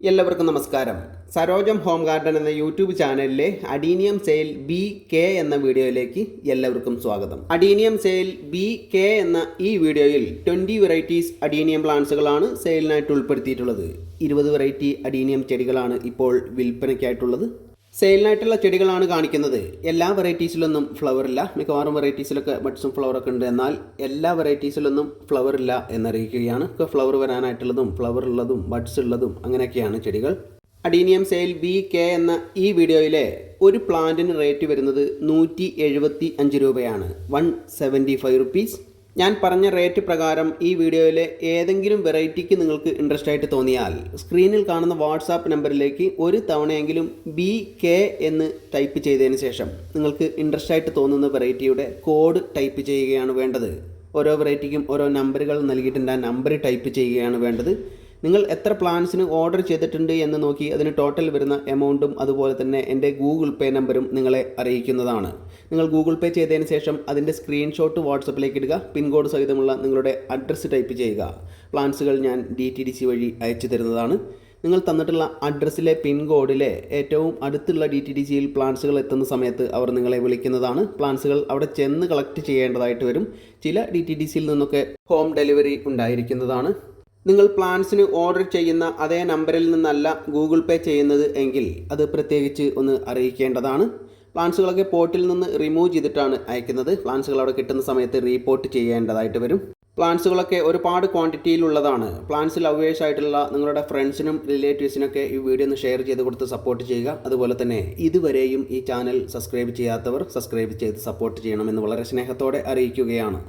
എല്ലാവർക്കും നമസ്കാരം. സരോജം home garden എന്ന യൂട്യൂബ് ചാനലിലെ അഡീനിയം സെയിൽ BK എന്ന വീഡിയോയിലേക്ക് എല്ലാവർക്കും സ്വാഗതം. അഡീനിയം സെയിൽ BK എന്ന ഈ വീഡിയോയിൽ 20 വെറൈറ്റീസ് അഡീനിയം പ്ലാന്റ്സുകളാണ് സെയിലിനായിട്ട് ഉൾപ്പെടുത്തിയിട്ടുള്ളത്. 20 വെറൈറ്റി അഡീനിയം ചെടികളാണ് ഇപ്പോൾ വിൽപ്പനയ്ക്കായിട്ടുള്ളത്. സെയിലിനായിട്ടുള്ള ചെടികളാണ് കാണിക്കുന്നത്. എല്ലാ വെറൈറ്റീസിലൊന്നും ഫ്ലവർ ഇല്ല. മിക്കവാറും വെറൈറ്റീസിലൊക്കെ ബഡ്സും ഫ്ലവറൊക്കെ ഉണ്ട്. എന്നാൽ എല്ലാ വെറൈറ്റീസിലൊന്നും ഫ്ലവർ ഇല്ല എന്നറിയിക്കുകയാണ്. ഇപ്പോൾ ഫ്ലവർ വരാനായിട്ടുള്ളതും ഫ്ലവർ ഉള്ളതും ബഡ്സ് ഉള്ളതും അങ്ങനെയൊക്കെയാണ് ചെടികൾ. അഡീനിയം സെയിൽ BK എന്ന ഈ വീഡിയോയിലെ ഒരു പ്ലാന്റിന് റേറ്റ് വരുന്നത് 175 രൂപയാണ്. 175 റുപ്പീസ്. ഞാൻ പറഞ്ഞ റേറ്റ് പ്രകാരം ഈ വീഡിയോയിലെ ഏതെങ്കിലും വെറൈറ്റിക്ക് നിങ്ങൾക്ക് ഇൻട്രസ്റ്റ് ആയിട്ട് തോന്നിയാൽ സ്ക്രീനിൽ കാണുന്ന വാട്സാപ്പ് നമ്പറിലേക്ക് ഒരു തവണയെങ്കിലും BK എന്ന് ടൈപ്പ് ചെയ്തതിന് ശേഷം നിങ്ങൾക്ക് ഇൻട്രസ്റ്റ് ആയിട്ട് തോന്നുന്ന വെറൈറ്റിയുടെ കോഡ് ടൈപ്പ് ചെയ്യുകയാണ് വേണ്ടത്. ഓരോ വെറൈറ്റിക്കും ഓരോ നമ്പറുകൾ നൽകിയിട്ടുണ്ട്. ആ നമ്പർ ടൈപ്പ് ചെയ്യുകയാണ് വേണ്ടത്. നിങ്ങൾ എത്ര പ്ലാൻസിന് ഓർഡർ ചെയ്തിട്ടുണ്ട് എന്ന് നോക്കി അതിന് ടോട്ടൽ വരുന്ന എമൗണ്ടും അതുപോലെ തന്നെ എൻ്റെ ഗൂഗിൾ പേ നമ്പറും നിങ്ങളെ അറിയിക്കുന്നതാണ്. നിങ്ങൾ ഗൂഗിൾ പേ ചെയ്തതിന് ശേഷം അതിൻ്റെ സ്ക്രീൻഷോട്ട് വാട്സപ്പിലേക്ക് ഇടുക. പിൻകോഡ് സഹിതമുള്ള നിങ്ങളുടെ അഡ്രസ്സ് ടൈപ്പ് ചെയ്യുക. പ്ലാൻസുകൾ ഞാൻ DTDC വഴി അയച്ചു തരുന്നതാണ്. നിങ്ങൾ തന്നിട്ടുള്ള അഡ്രസ്സിലെ പിൻകോഡിലെ ഏറ്റവും അടുത്തുള്ള DTDCയിൽ പ്ലാൻസുകൾ എത്തുന്ന സമയത്ത് അവർ നിങ്ങളെ വിളിക്കുന്നതാണ്. പ്ലാൻസുകൾ അവിടെ ചെന്ന് കളക്ട് ചെയ്യേണ്ടതായിട്ട് വരും. ചില DTDCയിൽ നിന്നൊക്കെ ഹോം ഡെലിവറി ഉണ്ടായിരിക്കുന്നതാണ്. നിങ്ങൾ പ്ലാൻസിന് ഓർഡർ ചെയ്യുന്ന അതേ നമ്പറിൽ നിന്നല്ല ഗൂഗിൾ പേ ചെയ്യുന്നത് എങ്കിൽ അത് പ്രത്യേകിച്ച് ഒന്ന് അറിയിക്കേണ്ടതാണ്. പ്ലാൻസുകളൊക്കെ പോർട്ടിൽ നിന്ന് റിമൂവ് ചെയ്തിട്ടാണ് അയക്കുന്നത്. പ്ലാൻസുകൾ അവിടെ കിട്ടുന്ന സമയത്ത് റീപോർട്ട് ചെയ്യേണ്ടതായിട്ട് വരും. പ്ലാൻസുകളൊക്കെ ഒരുപാട് ക്വാണ്ടിറ്റിയിലുള്ളതാണ്. പ്ലാൻസ് ലവേഴ്സ് ആയിട്ടുള്ള നിങ്ങളുടെ ഫ്രണ്ട്സിനും റിലേറ്റീവ്സിനൊക്കെ ഈ വീഡിയോ ഒന്ന് ഷെയർ ചെയ്ത് കൊടുത്ത് സപ്പോർട്ട് ചെയ്യുക. അതുപോലെ തന്നെ ഇതുവരെയും ഈ ചാനൽ സബ്സ്ക്രൈബ് ചെയ്യാത്തവർ സബ്സ്ക്രൈബ് ചെയ്ത് സപ്പോർട്ട് ചെയ്യണമെന്ന് വളരെ സ്നേഹത്തോടെ അറിയിക്കുകയാണ്.